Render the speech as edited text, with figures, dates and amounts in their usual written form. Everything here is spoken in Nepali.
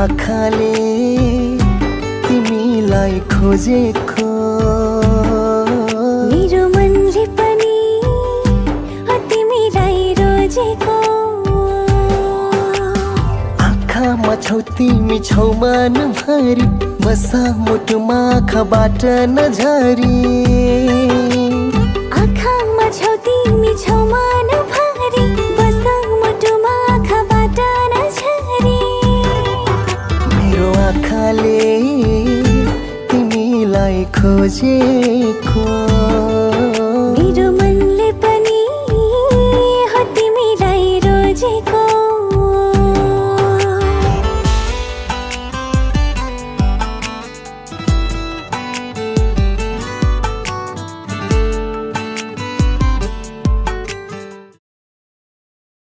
आँखाले तिमीलाई खोजेको, मेरो मनले पनि तिमीलाई रोजेको। आँखामा छौ तिमी छौ मनभरि, बसा मुटुमा आँखाबाट नझरी। आँखामा छौ तिमी छौ मनभरि, बसा मुटुमा आँखाबाट नझरी। मेरो आँखाले तिमीलाई खोजे